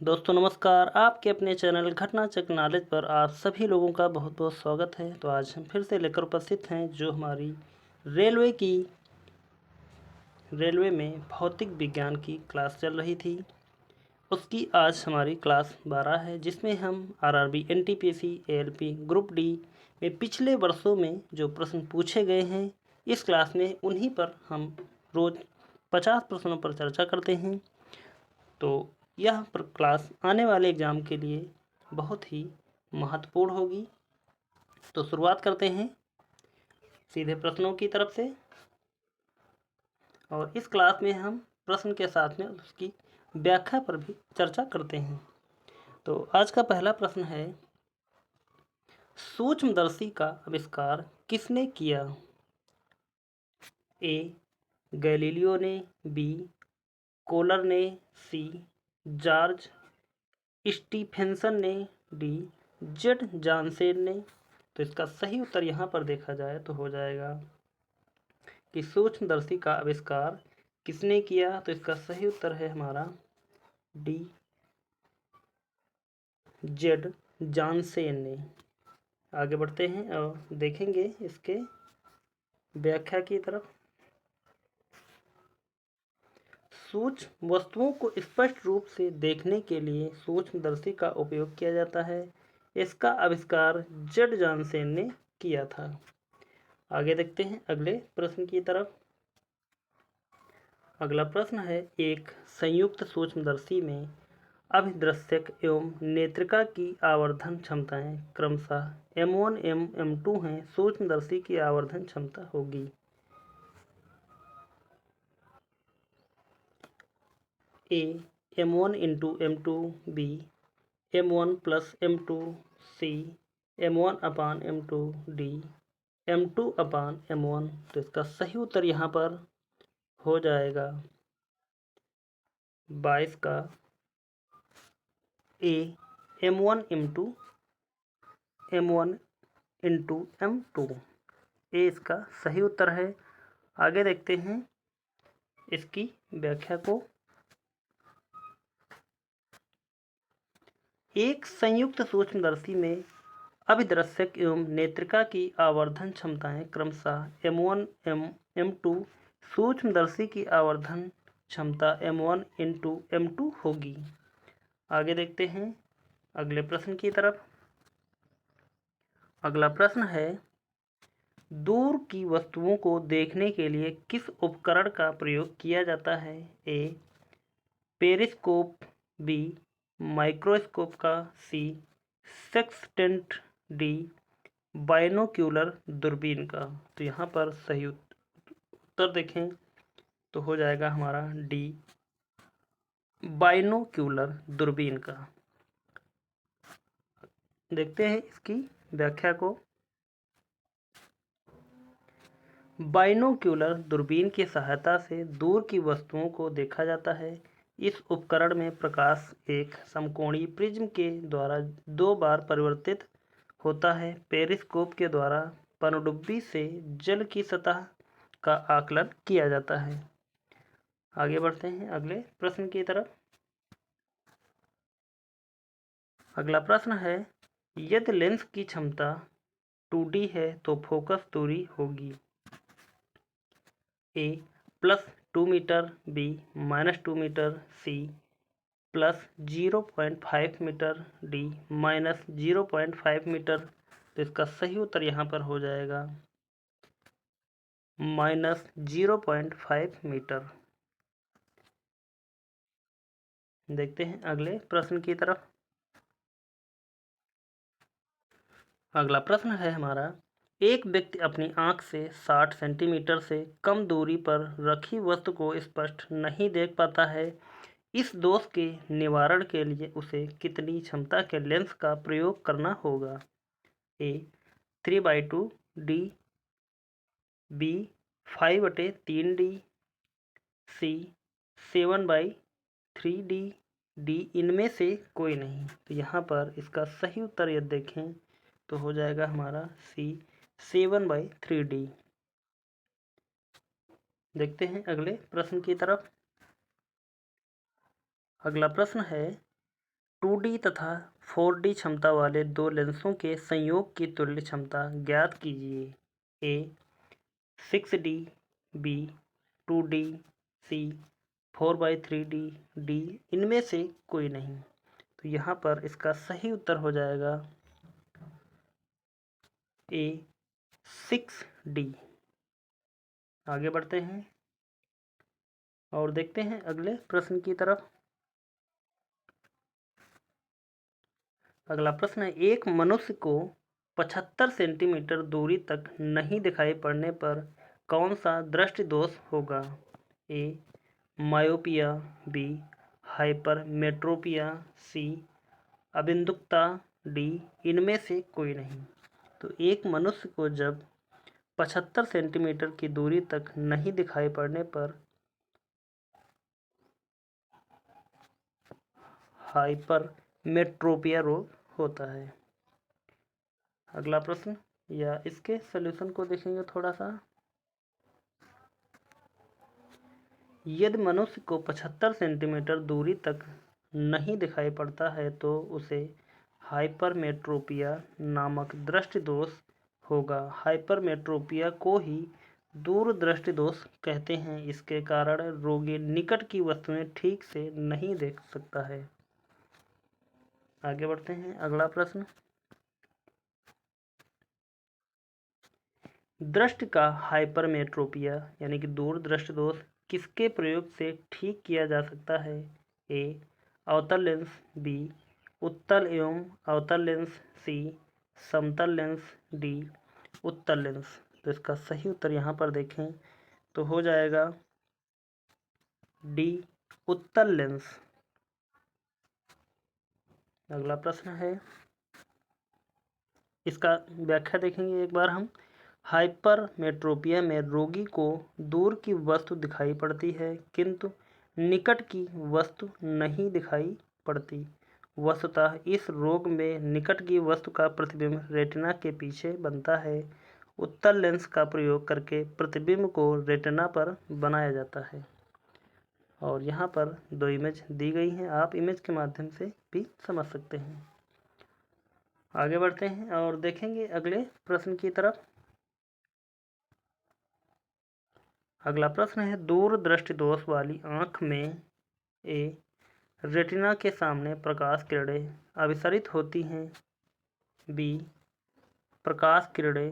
दोस्तों नमस्कार। आपके अपने चैनल घटना चक्र नॉलेज पर आप सभी लोगों का बहुत बहुत स्वागत है। तो आज हम फिर से लेकर उपस्थित हैं जो हमारी रेलवे में भौतिक विज्ञान की क्लास चल रही थी, उसकी आज हमारी क्लास 12 है, जिसमें हम RRB, NTPC, ALP, group D में पिछले वर्षों में जो प्रश्न पूछे गए हैं, इस क्लास में उन्हीं पर हम रोज़ 50 प्रश्नों पर चर्चा करते हैं। तो यह क्लास आने वाले एग्ज़ाम के लिए बहुत ही महत्वपूर्ण होगी। तो शुरुआत करते हैं सीधे प्रश्नों की तरफ से, और इस क्लास में हम प्रश्न के साथ में उसकी व्याख्या पर भी चर्चा करते हैं। तो आज का पहला प्रश्न है, सूक्ष्मदर्शी का आविष्कार किसने किया? ए गैलीलियो ने, बी कोलर ने, सी जॉर्ज स्टीफेंसन ने, डी जेड जानसेन ने। तो इसका सही उत्तर यहाँ पर देखा जाए तो हो जाएगा कि सूक्ष्मदर्शी का आविष्कार किसने किया। तो इसका सही उत्तर है हमारा डी जेड जानसेन ने। आगे बढ़ते हैं और देखेंगे इसके व्याख्या की तरफ। सूक्ष्म वस्तुओं को स्पष्ट रूप से देखने के लिए सूक्ष्मदर्शी का उपयोग किया जाता है। इसका आविष्कार जेड जानसेन ने किया था। आगे देखते हैं अगले प्रश्न की तरफ। अगला प्रश्न है, एक संयुक्त सूक्ष्मदर्शी में अभिदृश्यक एवं नेत्रिका की आवर्धन क्षमताएं क्रमशः M1 एवं M2 हैं। सूक्ष्मदर्शी की आवर्धन क्षमता होगी A M1 into M2, B M1 plus M2, C M1 upon M2, D M2 upon M1। तो इसका सही उत्तर यहाँ पर हो जाएगा 22 का ए M1 into M1 into M2। ए इसका सही उत्तर है। आगे देखते हैं इसकी व्याख्या को। एक संयुक्त सूक्ष्मदर्शी में अभिदृश्यक एवं नेत्रिका की आवर्धन क्षमताएं क्रमशः M1 एवं M2। सूक्ष्मदर्शी की आवर्धन क्षमता M1 इंटू M2 होगी। आगे देखते हैं अगले प्रश्न की तरफ। अगला प्रश्न है, दूर की वस्तुओं को देखने के लिए किस उपकरण का प्रयोग किया जाता है? ए पेरिस्कोप, बी माइक्रोस्कोप का, सी सेक्सटेंट, डी बाइनोक्यूलर दूरबीन का। तो यहाँ पर सही उत्तर देखें तो हो जाएगा हमारा डी बाइनोक्यूलर दूरबीन का। देखते हैं इसकी व्याख्या को। बाइनोक्यूलर दूरबीन की सहायता से दूर की वस्तुओं को देखा जाता है। इस उपकरण में प्रकाश एक समकोणीय प्रिज्म के द्वारा 2 बार परिवर्तित होता है। पेरिस्कोप के द्वारा पनडुब्बी से जल की सतह का आकलन किया जाता है। आगे बढ़ते हैं अगले प्रश्न की तरफ। अगला प्रश्न है, यदि लेंस की क्षमता 2D है तो फोकस दूरी होगी ए +2 मीटर, बी -2 मीटर, सी +0.5 मीटर, डी -0.5 मीटर। तो इसका सही उत्तर यहाँ पर हो जाएगा -0.5 मीटर। देखते हैं अगले प्रश्न की तरफ। अगला प्रश्न है हमारा, एक व्यक्ति अपनी आंख से 60 सेंटीमीटर से कम दूरी पर रखी वस्तु को स्पष्ट नहीं देख पाता है। इस दोष के निवारण के लिए उसे कितनी क्षमता के लेंस का प्रयोग करना होगा? ए 3/2, डी बी 5/3D, सी 7/3D, डी इनमें से कोई नहीं। तो यहाँ पर इसका सही उत्तर यदि देखें तो हो जाएगा हमारा सी 7/3D। देखते हैं अगले प्रश्न की तरफ। अगला प्रश्न है, 2D तथा 4D क्षमता वाले दो लेंसों के संयोग की तुल्य क्षमता ज्ञात कीजिए। ए 6D, बी 2D, सी 4/3D, डी इनमें से कोई नहीं। तो यहाँ पर इसका सही उत्तर हो जाएगा ए 6D। आगे बढ़ते हैं और देखते हैं अगले प्रश्न की तरफ। अगला प्रश्न है, एक मनुष्य को 75 सेंटीमीटर दूरी तक नहीं दिखाई पड़ने पर कौन सा दृष्टि दोष होगा? ए मायोपिया, बी हाइपरमेट्रोपिया, सी अबिंदुकता, डी इनमें से कोई नहीं। तो एक मनुष्य को जब 75 सेंटीमीटर की दूरी तक नहीं दिखाई पड़ने पर हाइपरमेट्रोपिया रोग होता है। अगला प्रश्न या इसके सॉल्यूशन को देखेंगे थोड़ा सा। यदि मनुष्य को 75 सेंटीमीटर दूरी तक नहीं दिखाई पड़ता है तो उसे हाइपरमेट्रोपिया नामक दृष्टि दोष होगा। हाइपरमेट्रोपिया को ही दूरदृष्टि दोष कहते हैं। इसके कारण रोगी निकट की वस्तुएं ठीक से नहीं देख सकता है। आगे बढ़ते हैं अगला प्रश्न। दृष्टि का हाइपरमेट्रोपिया यानी कि दूरदृष्टि दोष किसके प्रयोग से ठीक किया जा सकता है? ए अवतल लेंस, बी उत्तल एवं अवतल लेंस, सी समतल लेंस, डी उत्तल लेंस। तो इसका सही उत्तर यहाँ पर देखें तो हो जाएगा डी उत्तल लेंस। अगला प्रश्न है, इसका व्याख्या देखेंगे एक बार हम। हाइपरमेट्रोपिया में रोगी को दूर की वस्तु दिखाई पड़ती है किंतु निकट की वस्तु नहीं दिखाई पड़ती। वस्तुतः इस रोग में निकट की वस्तु का प्रतिबिंब रेटिना के पीछे बनता है। उत्तल लेंस का प्रयोग करके प्रतिबिंब को रेटिना पर बनाया जाता है। और यहाँ पर दो इमेज दी गई हैं, आप इमेज के माध्यम से भी समझ सकते हैं। आगे बढ़ते हैं और देखेंगे अगले प्रश्न की तरफ। अगला प्रश्न है, दूर दृष्टि दोष वाली आंख में ए रेटिना के सामने प्रकाश किरणें अभिसरित होती हैं, बी प्रकाश किरणें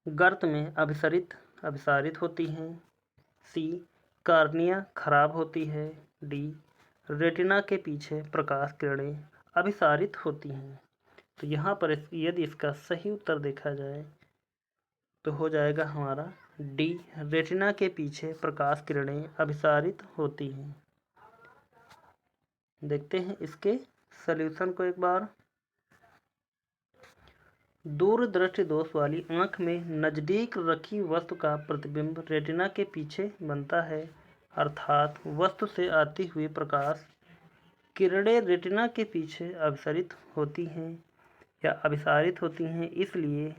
गर्त में अभिसारित होती हैं, सी कार्निया खराब होती है, डी रेटिना के पीछे प्रकाश किरणें अभिसारित होती हैं। तो यहाँ पर यदि इसका सही उत्तर देखा जाए तो हो जाएगा हमारा डी रेटिना के पीछे प्रकाश किरणें अभिसारित होती हैं। देखते हैं इसके सॉल्यूशन को एक बार। दूर दृष्टि दोष वाली आंख में नजदीक रखी वस्तु का प्रतिबिंब रेटिना के पीछे बनता है, अर्थात वस्तु से आती हुई प्रकाश किरणें रेटिना के पीछे अभिसरित होती हैं या अभिसारित होती हैं, इसलिए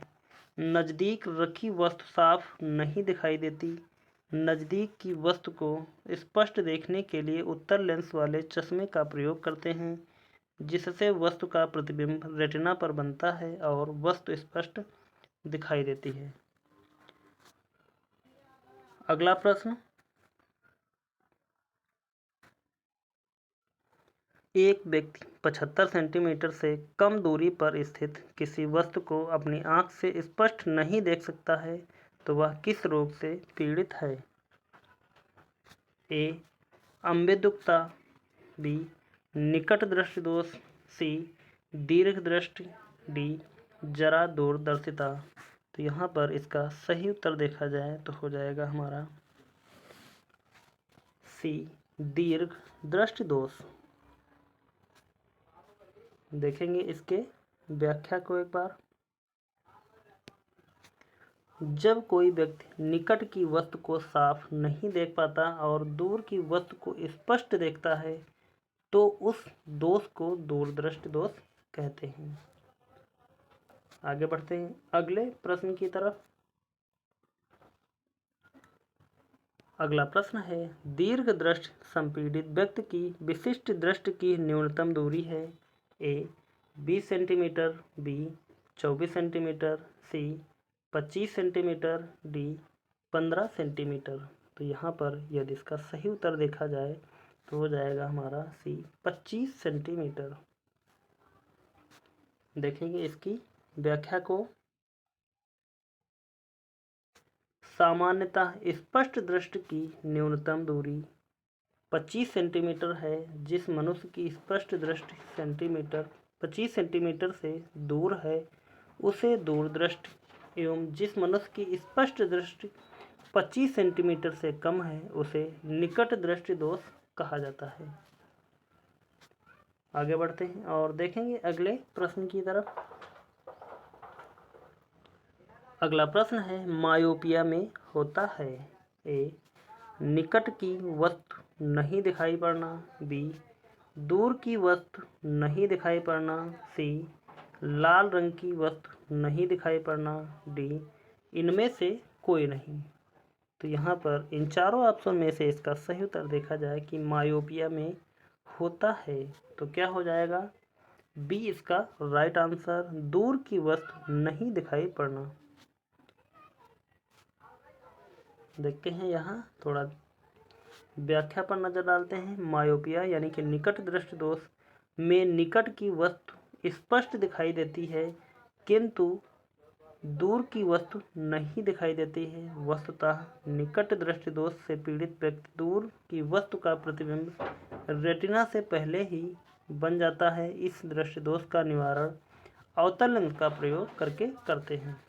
नज़दीक रखी वस्तु साफ नहीं दिखाई देती। नज़दीक की वस्तु को स्पष्ट देखने के लिए उत्तल लेंस वाले चश्मे का प्रयोग करते हैं, जिससे वस्तु का प्रतिबिंब रेटिना पर बनता है और वस्तु स्पष्ट दिखाई देती है। अगला प्रश्न, एक व्यक्ति 75 सेंटीमीटर से कम दूरी पर स्थित किसी वस्तु को अपनी आंख से स्पष्ट नहीं देख सकता है तो वह किस रोग से पीड़ित है? ए अम्बिदुक्ता, बी निकट दृष्टि दोष, सी दीर्घ दृष्टि, डी जरा दूरदर्शिता। तो यहाँ पर इसका सही उत्तर देखा जाए तो हो जाएगा हमारा सी दीर्घ दृष्टि दोष। देखेंगे इसके व्याख्या को एक बार। जब कोई व्यक्ति निकट की वस्तु को साफ नहीं देख पाता और दूर की वस्तु को स्पष्ट देखता है तो उस दोष को दूरदृष्टि दोष कहते हैं। आगे बढ़ते हैं अगले प्रश्न की तरफ। अगला प्रश्न है, दीर्घ दृष्टि संपीड़ित व्यक्ति की विशिष्ट दृष्टि की न्यूनतम दूरी है। ए 20 सेंटीमीटर, बी 24 सेंटीमीटर, सी 25 सेंटीमीटर, डी 15 सेंटीमीटर। तो यहाँ पर यदि इसका सही उत्तर देखा जाए तो हो जाएगा हमारा सी 25 सेंटीमीटर। देखेंगे इसकी व्याख्या को। सामान्यतः स्पष्ट दृष्टि की न्यूनतम दूरी 25 सेंटीमीटर है। जिस मनुष्य की स्पष्ट दृष्टि 25 सेंटीमीटर से दूर है उसे दूरदृष्टि एवं जिस मनुष्य की स्पष्ट दृष्टि 25 सेंटीमीटर से कम है उसे निकट दृष्टि दोष कहा जाता है। आगे बढ़ते हैं और देखेंगे अगले प्रश्न की तरफ। अगला प्रश्न है, मायोपिया में होता है। ए निकट की वस्तु नहीं दिखाई पड़ना, बी दूर की वस्तु नहीं दिखाई पड़ना, सी लाल रंग की वस्तु नहीं दिखाई पड़ना, डी इनमें से कोई नहीं। तो यहाँ पर इन चारों ऑप्शन में से इसका सही उत्तर देखा जाए कि मायोपिया में होता है तो क्या हो जाएगा, बी इसका राइट आंसर, दूर की वस्तु नहीं दिखाई पड़ना। देखते हैं यहाँ थोड़ा व्याख्या पर नजर डालते हैं। मायोपिया यानी कि निकट दृष्टि दोष में निकट की वस्तु स्पष्ट दिखाई देती है किंतु दूर की वस्तु नहीं दिखाई देती है। वस्तुतः निकट दृष्टि दोष से पीड़ित व्यक्ति दूर की वस्तु का प्रतिबिंब रेटिना से पहले ही बन जाता है। इस दृष्टि दोष का निवारण अवतल लेंस का प्रयोग करके करते हैं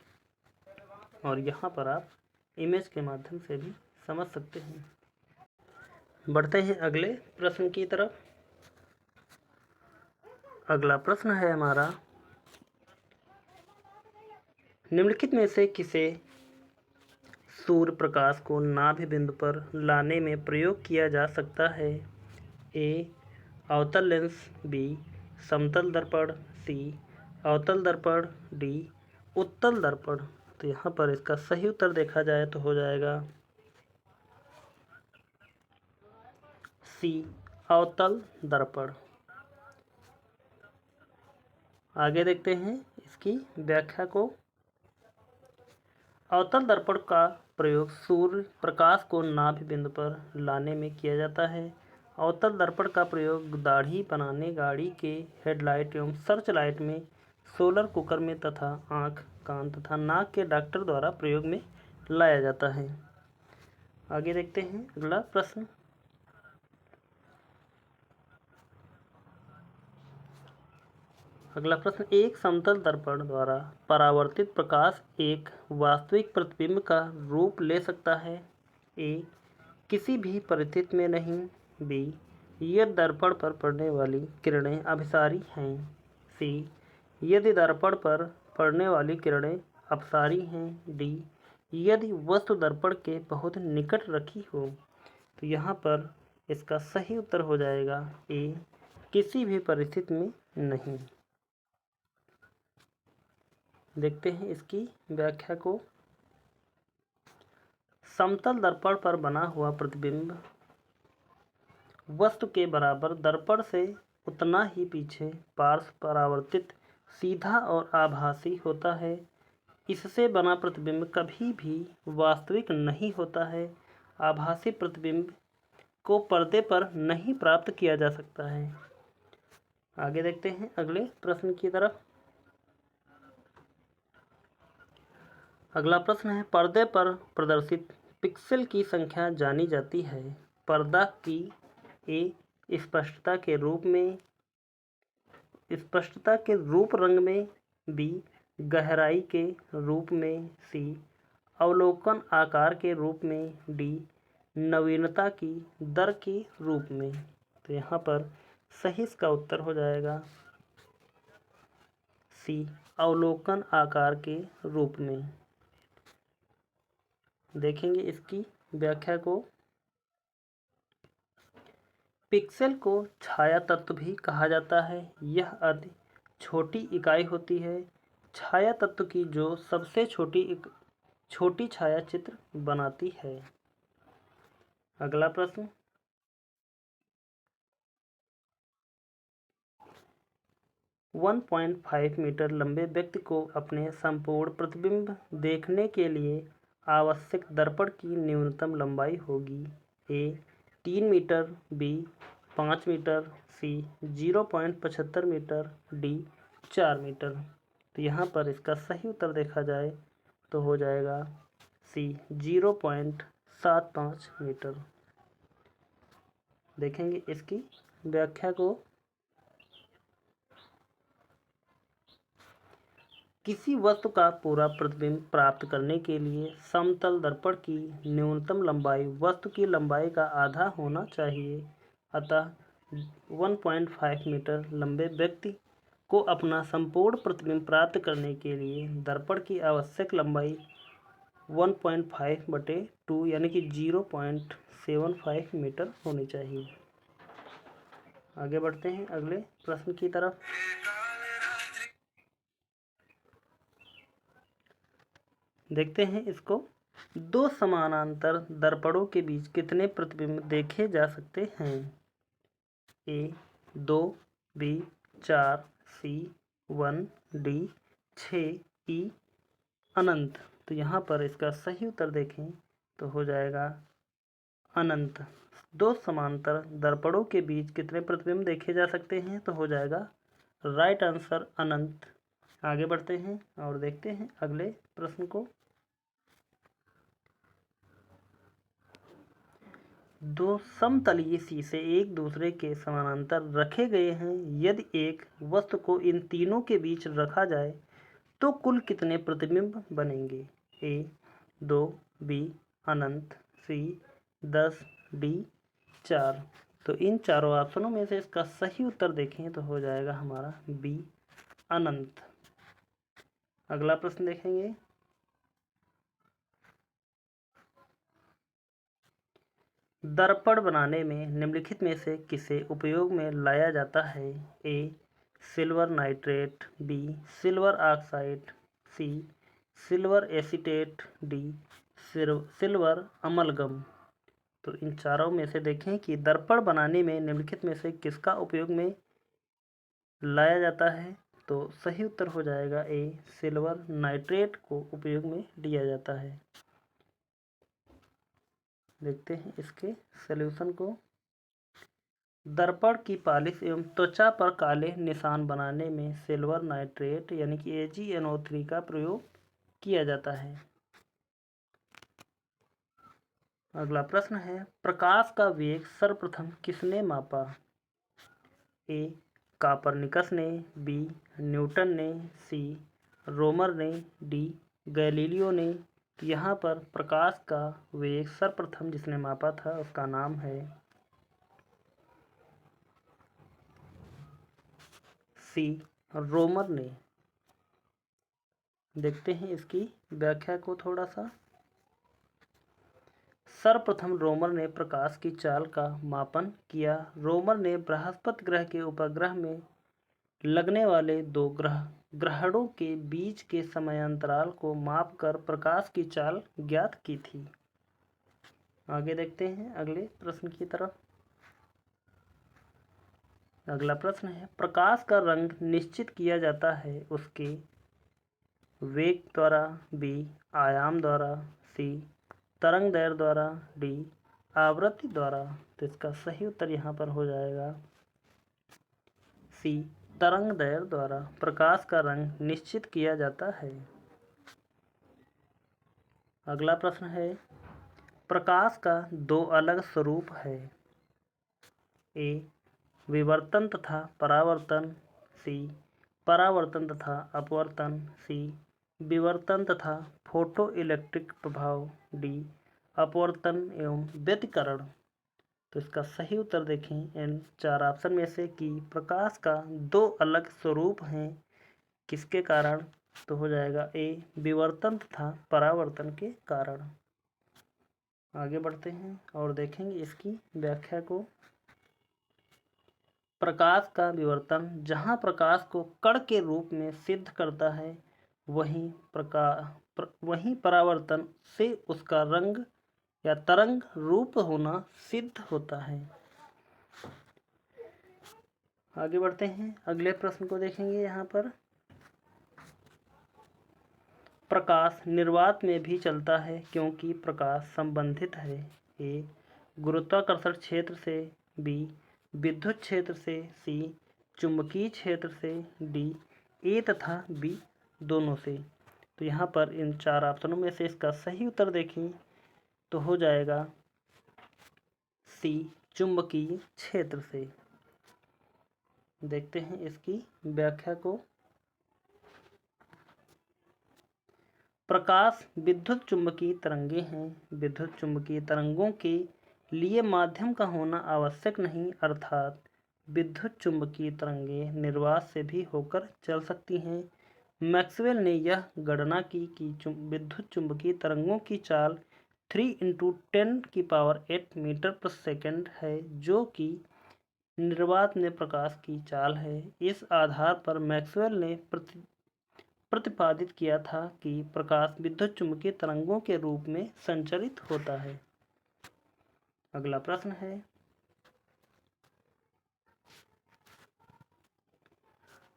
और यहाँ पर आप इमेज के माध्यम से भी समझ सकते हैं। बढ़ते हैं अगले प्रश्न की तरफ। अगला प्रश्न है हमारा, निम्नलिखित में से किसे सूर्य प्रकाश को नाभि बिंदु पर लाने में प्रयोग किया जा सकता है। ए अवतल लेंस, बी समतल दर्पण, सी अवतल दर्पण, डी उत्तल दर्पण। तो यहाँ पर इसका सही उत्तर देखा जाए तो हो जाएगा सी अवतल दर्पण। आगे देखते हैं इसकी व्याख्या को। अवतल दर्पण का प्रयोग सूर्य प्रकाश को नाभि बिंदु पर लाने में किया जाता है। अवतल दर्पण का प्रयोग दाढ़ी बनाने, गाड़ी के हेडलाइट एवं सर्च लाइट में, सोलर कुकर में तथा आँख, कान तथा नाक के डॉक्टर द्वारा प्रयोग में लाया जाता है। आगे देखते हैं अगला प्रश्न। अगला प्रश्न, एक समतल दर्पण द्वारा परावर्तित प्रकाश एक वास्तविक प्रतिबिंब का रूप ले सकता है। ए किसी भी परिस्थिति में नहीं, बी यदि दर्पण पर पड़ने वाली किरणें अभिसारी हैं, सी यदि दर्पण पर पड़ने वाली किरणें अपसारी हैं, डी यदि वस्तु दर्पण के बहुत निकट रखी हो। तो यहाँ पर इसका सही उत्तर हो जाएगा ए किसी भी परिस्थिति में नहीं। देखते हैं इसकी व्याख्या को। समतल दर्पण पर बना हुआ प्रतिबिंब वस्तु के बराबर दर्पण से उतना ही पीछे पार्श्व परावर्तित, सीधा और आभासी होता है। इससे बना प्रतिबिंब कभी भी वास्तविक नहीं होता है। आभासी प्रतिबिंब को पर्दे पर नहीं प्राप्त किया जा सकता है। आगे देखते हैं अगले प्रश्न की तरफ। अगला प्रश्न है, पर्दे पर प्रदर्शित पिक्सेल की संख्या जानी जाती है। पर्दा की ए स्पष्टता के रूप में, स्पष्टता के रूप रंग में, बी गहराई के रूप में, सी अवलोकन आकार के रूप में, डी नवीनता की दर के रूप में। तो यहाँ पर सही इसका उत्तर हो जाएगा सी अवलोकन आकार के रूप में। देखेंगे इसकी व्याख्या को। पिक्सेल को छाया तत्व भी कहा जाता है। यह अति छोटी इकाई होती है छाया तत्व की जो सबसे छोटी छाया चित्र बनाती है। अगला प्रश्न, 1.5 मीटर लंबे व्यक्ति को अपने संपूर्ण प्रतिबिंब देखने के लिए आवश्यक दर्पण की न्यूनतम लंबाई होगी। ए 3 मीटर, बी 5 मीटर, सी 0.75 मीटर, डी 4 मीटर। तो यहाँ पर इसका सही उत्तर देखा जाए तो हो जाएगा सी 0.75 मीटर। देखेंगे इसकी व्याख्या को। किसी वस्तु का पूरा प्रतिबिंब प्राप्त करने के लिए समतल दर्पण की न्यूनतम लंबाई वस्तु की लंबाई का आधा होना चाहिए। अतः 1.5 मीटर लंबे व्यक्ति को अपना संपूर्ण प्रतिबिंब प्राप्त करने के लिए दर्पण की आवश्यक लंबाई 1.5/2 यानी कि 0.75 मीटर होनी चाहिए। आगे बढ़ते हैं अगले प्रश्न की तरफ। देखते हैं इसको। दो समानांतर दर्पणों के बीच कितने प्रतिबिंब देखे जा सकते हैं? ए 2, बी 4, सी 1, डी 6, ई अनंत। तो यहाँ पर इसका सही उत्तर देखें तो हो जाएगा अनंत। दो समांतर दर्पणों के बीच कितने प्रतिबिंब देखे जा सकते हैं? तो हो जाएगा राइट आंसर अनंत। आगे बढ़ते हैं और देखते हैं अगले प्रश्न को। दो समतलीय शीशे एक दूसरे के समानांतर रखे गए हैं। यदि एक वस्तु को इन तीनों के बीच रखा जाए तो कुल कितने प्रतिबिंब बनेंगे? ए 2, बी अनंत, सी 10, डी 4। तो इन चारों ऑप्शनों में से इसका सही उत्तर देखें तो हो जाएगा हमारा बी अनंत। अगला प्रश्न देखेंगे। दर्पण बनाने में निम्नलिखित में से किसे उपयोग में लाया जाता है? A silver nitrate, B silver oxide, C silver acetate, D silver amalgam. तो इन चारों में से देखें कि दर्पण बनाने में निम्नलिखित में से किसका उपयोग में लाया जाता है। तो सही उत्तर हो जाएगा ए सिल्वर नाइट्रेट को उपयोग में लिया जाता है। देखते हैं इसके सॉल्यूशन को। दर्पण की पॉलिश एवं त्वचा पर काले निशान बनाने में सिल्वर नाइट्रेट यानी कि AgNO3 का प्रयोग किया जाता है। अगला प्रश्न है, प्रकाश का वेग सर्वप्रथम किसने मापा? ए कापरनिकस ने, बी न्यूटन ने, सी रोमर ने, डी गैलीलियो ने। यहाँ पर प्रकाश का वेग सर्वप्रथम जिसने मापा था उसका नाम है सी रोमर ने। देखते हैं इसकी व्याख्या को थोड़ा सा। सर्वप्रथम रोमर ने प्रकाश की चाल का मापन किया। रोमर ने बृहस्पति ग्रह के उपग्रह में लगने वाले दो ग्रहणों के बीच के समयांतराल को मापकर प्रकाश की चाल ज्ञात की थी। आगे देखते हैं अगले प्रश्न की तरफ। अगला प्रश्न है, प्रकाश का रंग निश्चित किया जाता है उसके वेग द्वारा, बी आयाम द्वारा, सी तरंगदैर्घ्य द्वारा, डी आवृत्ति द्वारा। तो इसका सही उत्तर यहाँ पर हो जाएगा सी तरंगदैर्घ्य द्वारा प्रकाश का रंग निश्चित किया जाता है। अगला प्रश्न है, प्रकाश का दो अलग स्वरूप है। ए विवर्तन तथा परावर्तन, सी परावर्तन तथा अपवर्तन, सी विवर्तन तथा फोटो इलेक्ट्रिक प्रभाव, डी अपवर्तन एवं व्यतिकरण। तो इसका सही उत्तर देखें इन चार ऑप्शन में से कि प्रकाश का दो अलग स्वरूप हैं किसके कारण। तो हो जाएगा ए विवर्तन तथा परावर्तन के कारण। आगे बढ़ते हैं और देखेंगे इसकी व्याख्या को। प्रकाश का विवर्तन जहाँ प्रकाश को कण के रूप में सिद्ध करता है, वहीं परावर्तन से उसका रंग या तरंग रूप होना सिद्ध होता है। आगे बढ़ते हैं, अगले प्रश्न को देखेंगे। यहाँ पर प्रकाश निर्वात में भी चलता है क्योंकि प्रकाश संबंधित है ए गुरुत्वाकर्षण क्षेत्र से, बी विद्युत क्षेत्र से, सी चुंबकीय क्षेत्र से, डी ए तथा बी दोनों से। तो यहाँ पर इन चार ऑप्शनों में से इसका सही उत्तर देखें तो हो जाएगा सी चुंबकीय क्षेत्र से। देखते हैं इसकी व्याख्या को। प्रकाश विद्युत चुंबकीय तरंगे हैं। विद्युत चुंबकीय तरंगों के लिए माध्यम का होना आवश्यक नहीं, अर्थात विद्युत चुंबकीय तरंगे निर्वात से भी होकर चल सकती हैं। मैक्सवेल ने यह गणना की कि विद्युत चुंबकीय तरंगों की चाल 3 × 10⁸ मीटर प्रति सेकंड है, जो कि निर्वात में प्रकाश की चाल है। इस आधार पर मैक्सवेल ने प्रतिपादित किया था कि प्रकाश विद्युत चुंबकीय तरंगों के रूप में संचरित होता है। अगला प्रश्न है,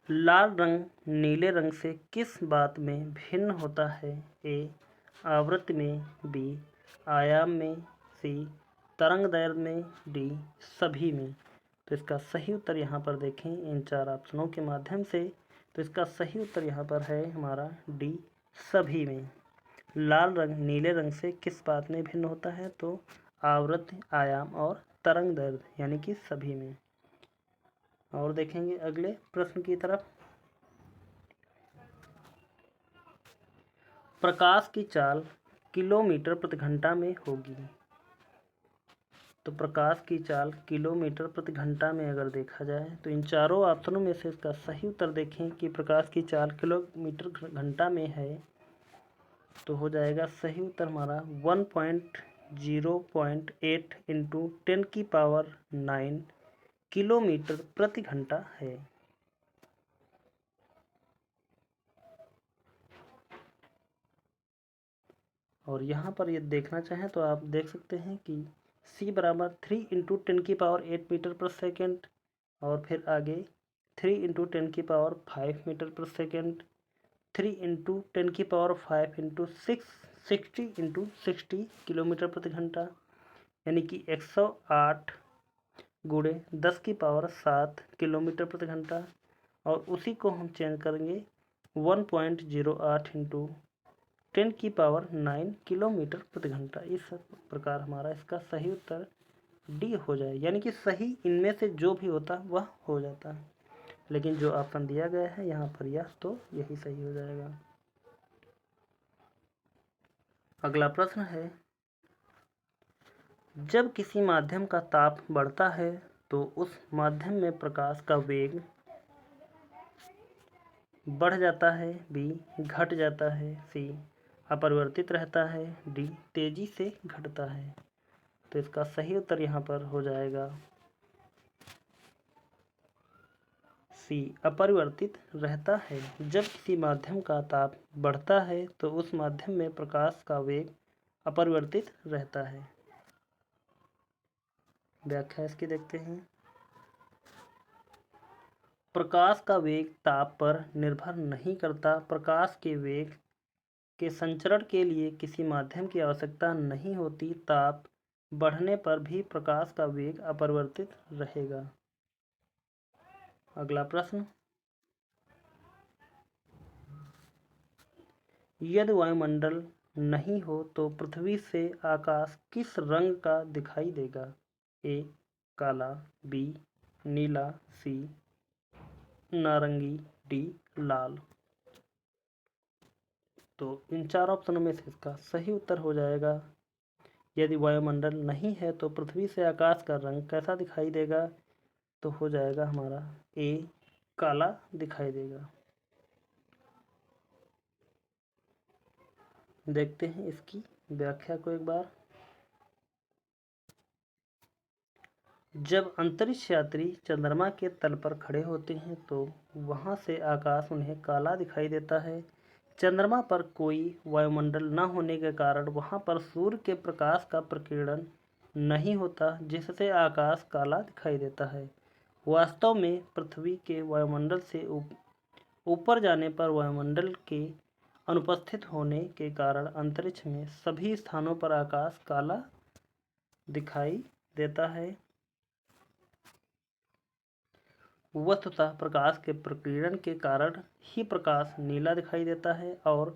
लाल रंग नीले रंग से किस बात में भिन्न होता है? ए आवृत्ति में, बी आयाम में, सी तरंगदैर्घ्य में, डी सभी में। तो इसका सही उत्तर यहाँ पर देखें इन चार ऑप्शनों के माध्यम से। तो इसका सही उत्तर यहाँ पर है हमारा डी सभी में। लाल रंग नीले रंग से किस बात में भिन्न होता है? तो आवृत्ति, आयाम और तरंगदैर्घ्य यानी कि सभी में। और देखेंगे अगले प्रश्न की तरफ। प्रकाश की चाल किलोमीटर प्रति घंटा में होगी। तो प्रकाश की चाल किलोमीटर प्रति घंटा में अगर देखा जाए तो इन चारों ऑप्शनों में से इसका सही उत्तर देखें कि प्रकाश की चाल किलोमीटर घंटा में है। तो हो जाएगा सही उत्तर हमारा 1.0.8 × 10⁹ किलोमीटर प्रति घंटा है। और यहाँ पर ये देखना चाहें तो आप देख सकते हैं कि c बराबर 3 × 10⁸ मीटर प्रति सेकंड, और फिर आगे 3 × 10⁵ मीटर प्रति सेकंड, 3 × 10⁵ × 60 × 60 किलोमीटर प्रति घंटा, यानी कि 108 × 10⁷ किलोमीटर प्रति घंटा। और उसी को हम चेंज करेंगे 1.08 × 10⁹ किलोमीटर प्रति घंटा। इस प्रकार हमारा इसका सही उत्तर डी हो जाए, यानी कि सही इनमें से जो भी होता वह हो जाता है, लेकिन जो ऑप्शन दिया गया है यहाँ पर यह, तो यही सही हो जाएगा। अगला प्रश्न है, जब किसी माध्यम का ताप बढ़ता है तो उस माध्यम में प्रकाश का वेग बढ़ जाता है, बी घट जाता है, सी अपरिवर्तित रहता है, डी तेजी से घटता है। तो इसका सही उत्तर यहाँ पर हो जाएगा सी अपरिवर्तित रहता है। जब किसी माध्यम का ताप बढ़ता है तो उस माध्यम में प्रकाश का वेग अपरिवर्तित रहता है। व्याख्या इसकी देखते हैं। प्रकाश का वेग ताप पर निर्भर नहीं करता। प्रकाश के वेग के संचरण के लिए किसी माध्यम की आवश्यकता नहीं होती। ताप बढ़ने पर भी प्रकाश का वेग अपरिवर्तित रहेगा। अगला प्रश्न, यदि वायुमंडल नहीं हो तो पृथ्वी से आकाश किस रंग का दिखाई देगा? ए काला, बी नीला, सी नारंगी, डी लाल। तो इन चार ऑप्शनों में से इसका सही उत्तर हो जाएगा, यदि वायुमंडल नहीं है तो पृथ्वी से आकाश का रंग कैसा दिखाई देगा? तो हो जाएगा हमारा ए काला दिखाई देगा। देखते हैं इसकी व्याख्या को एक बार। जब अंतरिक्ष यात्री चंद्रमा के तल पर खड़े होते हैं तो वहां से आकाश उन्हें काला दिखाई देता है, चंद्रमा पर कोई वायुमंडल न होने के कारण वहां पर सूर्य के प्रकाश का प्रकीर्णन नहीं होता, जिससे आकाश काला दिखाई देता है। वास्तव में पृथ्वी के वायुमंडल से ऊपर जाने पर वायुमंडल के अनुपस्थित होने के कारण अंतरिक्ष में सभी स्थानों पर आकाश काला दिखाई देता है। वस्तुतः प्रकाश के प्रकीर्णन के कारण ही प्रकाश नीला दिखाई देता है और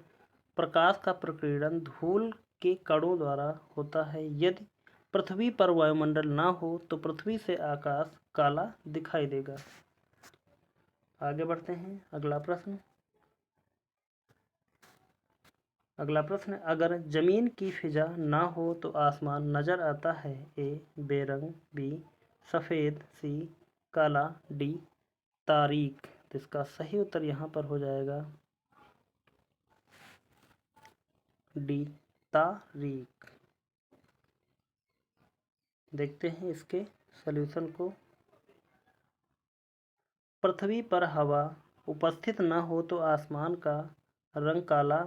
प्रकाश का प्रकीर्णन धूल के कणों द्वारा होता है। यदि पृथ्वी पर वायुमंडल न हो तो पृथ्वी से आकाश काला दिखाई देगा। आगे बढ़ते हैं। अगला प्रश्न, अगर जमीन की फिजा ना हो तो आसमान नजर आता है। ए बेरंग, बी सफ़ेद, सी काला, डी तारीक। तो इसका सही उत्तर यहाँ पर हो जाएगा डी तारीक। देखते हैं इसके सॉल्यूशन को। पृथ्वी पर हवा उपस्थित न हो तो आसमान का रंग काला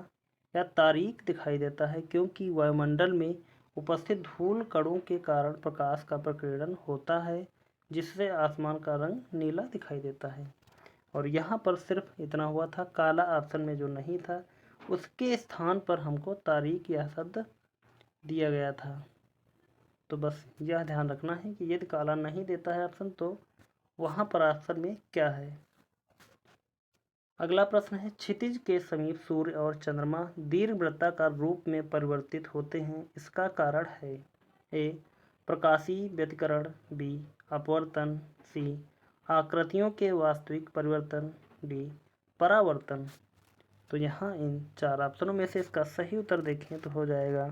या तारीक दिखाई देता है, क्योंकि वायुमंडल में उपस्थित धूल कणों के कारण प्रकाश का प्रकीर्णन होता है, जिससे आसमान का रंग नीला दिखाई देता है। और यहाँ पर सिर्फ इतना हुआ था, काला ऑप्शन में जो नहीं था उसके स्थान पर हमको तारीक यह शब्द दिया गया था। तो बस यह ध्यान रखना है कि यदि काला नहीं देता है ऑप्शन तो वहाँ पर ऑप्शन में क्या है। अगला प्रश्न है, क्षितिज के समीप सूर्य और चंद्रमा दीर्घवृत्ताकार रूप में परिवर्तित होते हैं, इसका कारण है। ए प्रकाशीय व्यतिकरण, बी अपवर्तन, सी आकृतियों के वास्तविक परिवर्तन, डी परावर्तन। तो यहाँ इन चार ऑप्शनों में से इसका सही उत्तर देखें तो हो जाएगा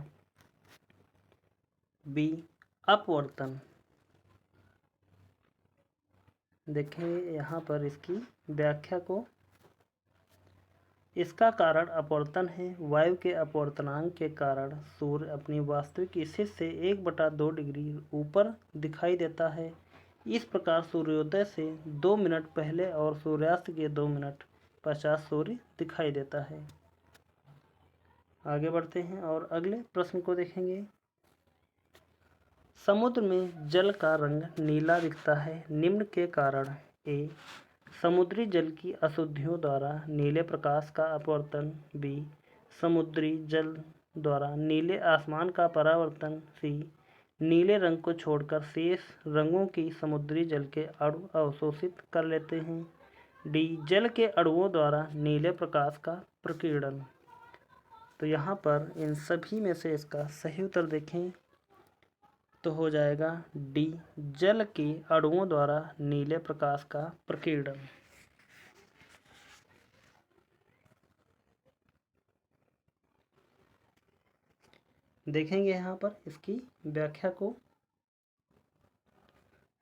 बी अपवर्तन। देखें यहाँ पर इसकी व्याख्या को। इसका कारण अपवर्तन है। वायु के अपवर्तनांक के कारण सूर्य अपनी वास्तविक स्थिति से 1/2 डिग्री ऊपर दिखाई देता है। इस प्रकार सूर्योदय से 2 मिनट पहले और सूर्यास्त के 2 मिनट पश्चात सूर्य दिखाई देता है। आगे बढ़ते हैं और अगले प्रश्न को देखेंगे। समुद्र में जल का रंग नीला दिखता है निम्न के कारण। ए समुद्री जल की अशुद्धियों द्वारा नीले प्रकाश का अपवर्तन, बी समुद्री जल द्वारा नीले आसमान का परावर्तन, सी नीले रंग को छोड़कर शेष रंगों की समुद्री जल के अणु अवशोषित कर लेते हैं, डी जल के अणुओं द्वारा नीले प्रकाश का प्रकीर्णन। तो यहाँ पर इन सभी में से इसका सही उत्तर देखें तो हो जाएगा डी जल के अणुओं द्वारा नीले प्रकाश का प्रकीर्णन। देखेंगे यहाँ पर इसकी व्याख्या को।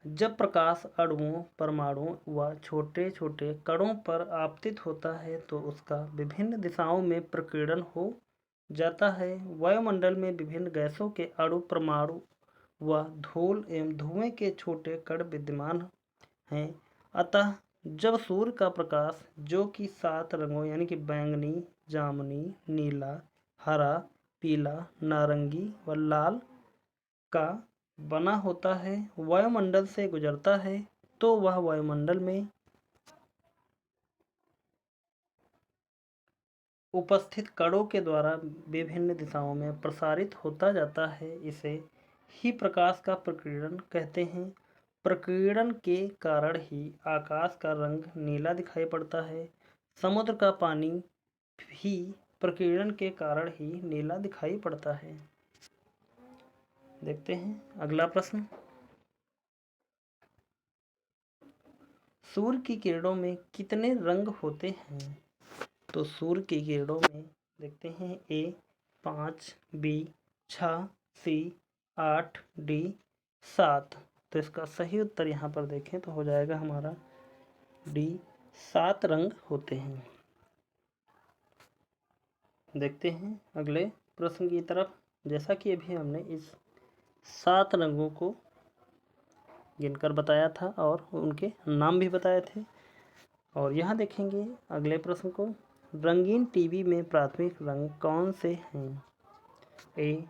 जब प्रकाश अणुओं, परमाणुओं व छोटे छोटे कणों पर आपतित होता है तो उसका विभिन्न दिशाओं में प्रकीर्णन हो जाता है। वायुमंडल में विभिन्न गैसों के अणु, परमाणु व धूल एवं धुएं के छोटे कण विद्यमान हैं। अतः जब सूर्य का प्रकाश, जो कि 7 रंगों यानी कि बैंगनी, जामुनी, नीला, हरा, पीला, नारंगी व लाल का बना होता है, वायुमंडल से गुजरता है तो वह वायुमंडल में उपस्थित कणों के द्वारा विभिन्न दिशाओं में प्रसारित होता जाता है। इसे ही प्रकाश का प्रकीर्णन कहते हैं। प्रकीर्णन के कारण ही आकाश का रंग नीला दिखाई पड़ता है। समुद्र का पानी भी प्रकीर्णन के कारण ही नीला दिखाई पड़ता है। देखते हैं अगला प्रश्न। सूर्य की किरणों में कितने रंग होते हैं? तो सूर्य की किरणों में देखते हैं ए 5, बी 6, सी 8, डी 7। तो इसका सही उत्तर यहाँ पर देखें तो हो जाएगा हमारा डी 7 रंग होते हैं। देखते हैं अगले प्रश्न की तरफ। जैसा कि अभी हमने इस 7 रंगों को गिनकर बताया था और उनके नाम भी बताए थे। और यहाँ देखेंगे अगले प्रश्न को। रंगीन टीवी में प्राथमिक रंग कौन से हैं? ए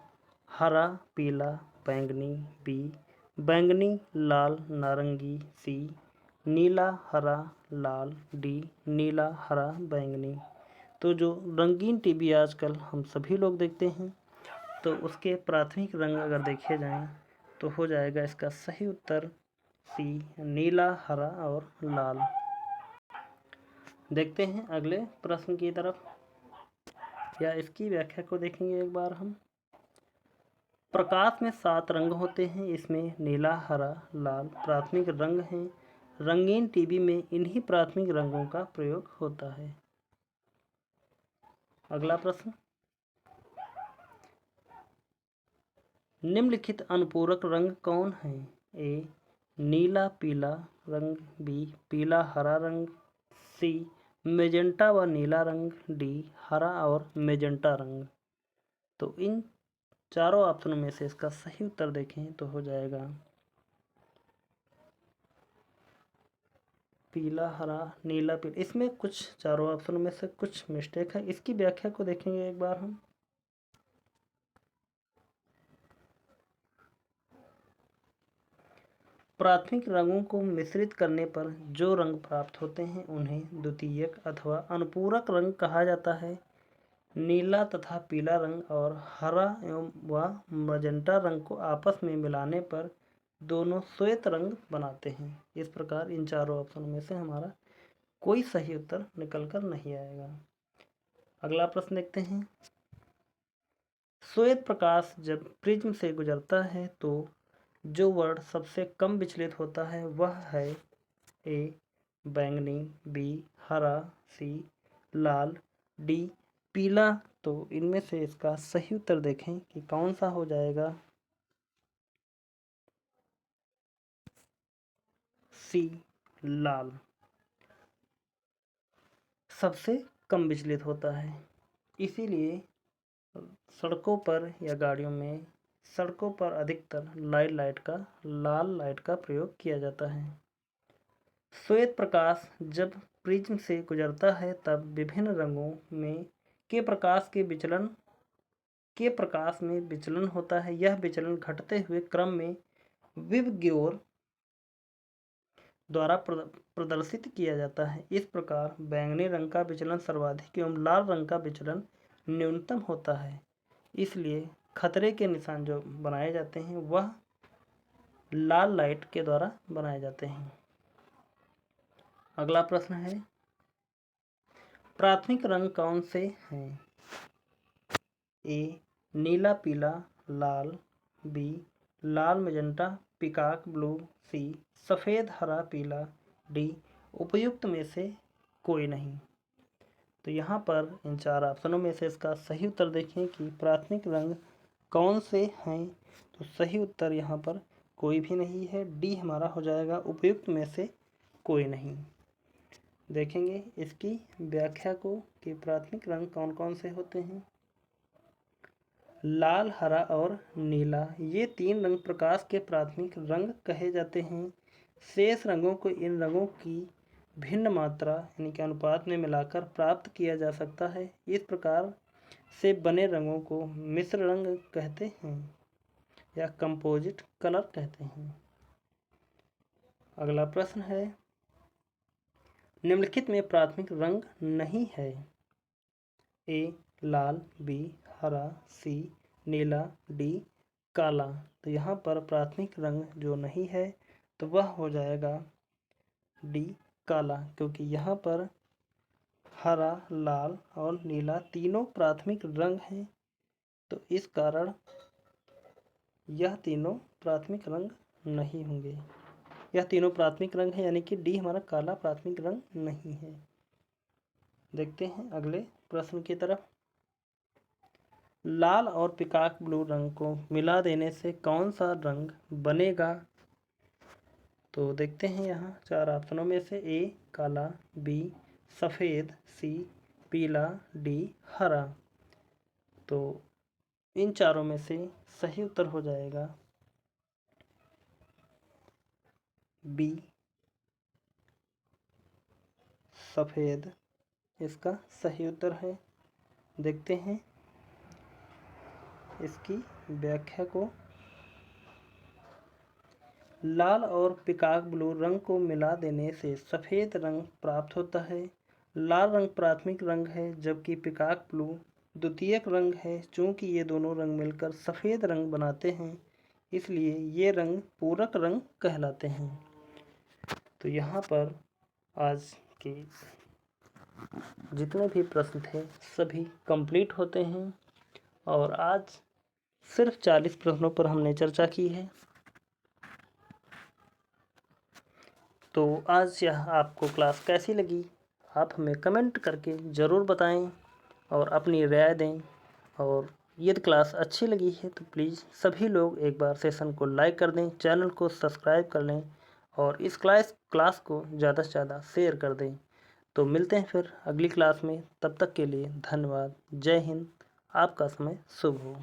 हरा, पीला, बैंगनी। बी बैंगनी, लाल, नारंगी। सी नीला, हरा, लाल। डी नीला, हरा, बैंगनी। तो जो रंगीन टीवी आजकल हम सभी लोग देखते हैं, तो उसके प्राथमिक रंग अगर देखे जाएं तो हो जाएगा इसका सही उत्तर सी नीला, हरा और लाल। देखते हैं अगले प्रश्न की तरफ, या इसकी व्याख्या को देखेंगे एक बार हम। प्रकाश में 7 रंग होते हैं, इसमें नीला, हरा, लाल प्राथमिक रंग हैं। रंगीन टीवी में इन्हीं प्राथमिक रंगों का प्रयोग होता है। अगला प्रश्न, निम्नलिखित अनुपूरक रंग कौन है? ए नीला, पीला रंग। बी पीला, हरा रंग। सी मेजेंटा व नीला रंग। डी हरा और मेजेंटा रंग। तो इन चारों ऑप्शनों में से इसका सही उत्तर देखें तो हो जाएगा पीला, हरा, नीला, पीला। इसमें कुछ चारों ऑप्शनों में से कुछ मिस्टेक है, इसकी व्याख्या को देखेंगे एक बार हम। प्राथमिक रंगों को मिश्रित करने पर जो रंग प्राप्त होते हैं उन्हें द्वितीयक अथवा अनुपूरक रंग कहा जाता है। नीला तथा पीला रंग और हरा एवं व मजेंटा रंग को आपस में मिलाने पर दोनों श्वेत रंग बनाते हैं। इस प्रकार इन चारों ऑप्शन में से हमारा कोई सही उत्तर निकल कर नहीं आएगा। अगला प्रश्न देखते हैं। श्वेत प्रकाश जब प्रिज्म से गुजरता है तो जो वर्ण सबसे कम विचलित होता है वह है ए बैंगनी। बी हरा। सी लाल। डी पीला। तो इनमें से इसका सही उत्तर देखें कि कौन सा हो जाएगा। सी लाल सबसे कम विचलित होता है, इसीलिए सड़कों पर या गाड़ियों में सड़कों पर अधिकतर लाल लाइट का प्रयोग किया जाता है। श्वेत प्रकाश जब प्रिज्म से गुजरता है तब विभिन्न रंगों में के प्रकाश में विचलन होता है। यह विचलन घटते हुए क्रम में विबग्योर द्वारा प्रदर्शित किया जाता है। इस प्रकार बैंगनी रंग का विचलन सर्वाधिक एवं लाल रंग का विचलन न्यूनतम होता है। इसलिए खतरे के निशान जो बनाए जाते हैं वह लाल लाइट के द्वारा बनाए जाते हैं। अगला प्रश्न है, प्राथमिक रंग कौन से हैं? ए नीला, पीला, लाल। बी लाल, मजेंटा, पीकॉक ब्लू। सी सफ़ेद, हरा, पीला। डी उपयुक्त में से कोई नहीं। तो यहाँ पर इन चार ऑप्शनों में से इसका सही उत्तर देखें कि प्राथमिक रंग कौन से हैं। तो सही उत्तर यहाँ पर कोई भी नहीं है, डी हमारा हो जाएगा उपयुक्त में से कोई नहीं। देखेंगे इसकी व्याख्या को कि प्राथमिक रंग कौन कौन से होते हैं। लाल, हरा और नीला ये 3 रंग प्रकाश के प्राथमिक रंग कहे जाते हैं। शेष रंगों को इन रंगों की भिन्न मात्रा यानी कि अनुपात में मिलाकर प्राप्त किया जा सकता है। इस प्रकार से बने रंगों को मिश्र रंग कहते हैं या कंपोजिट कलर कहते हैं। अगला प्रश्न है, निम्नलिखित में प्राथमिक रंग नहीं है। ए लाल। बी हरा। सी नीला। डी काला। तो यहाँ पर प्राथमिक रंग जो नहीं है तो वह हो जाएगा डी काला, क्योंकि यहाँ पर हरा, लाल और नीला तीनों प्राथमिक रंग हैं। तो इस कारण यह तीनों प्राथमिक रंग नहीं होंगे। यह तीनों प्राथमिक रंग हैं, यानी कि डी हमारा काला प्राथमिक रंग नहीं है। देखते हैं अगले प्रश्न की तरफ। लाल और पीकॉक ब्लू रंग को मिला देने से कौन सा रंग बनेगा? तो देखते हैं यहाँ 4 ऑप्शनों में से ए काला। बी सफ़ेद। सी पीला। डी हरा। तो इन चारों में से सही उत्तर हो जाएगा बी सफ़ेद। इसका सही उत्तर है। देखते हैं इसकी व्याख्या को। लाल और पीकॉक ब्लू रंग को मिला देने से सफ़ेद रंग प्राप्त होता है। लाल रंग प्राथमिक रंग है जबकि पीकॉक ब्लू द्वितीयक रंग है। चूँकि ये दोनों रंग मिलकर सफ़ेद रंग बनाते हैं इसलिए ये रंग पूरक रंग कहलाते हैं। तो यहाँ पर आज के जितने भी प्रश्न थे सभी कंप्लीट होते हैं और आज सिर्फ 40 प्रश्नों पर हमने चर्चा की है। तो आज यह आपको क्लास कैसी लगी आप हमें कमेंट करके ज़रूर बताएं और अपनी राय दें। और यदि क्लास अच्छी लगी है तो प्लीज़ सभी लोग एक बार सेशन को लाइक कर दें, चैनल को सब्सक्राइब कर लें और इस क्लास को ज़्यादा से ज़्यादा शेयर कर दें। तो मिलते हैं फिर अगली क्लास में, तब तक के लिए धन्यवाद। जय हिंद। आपका समय शुभ हो।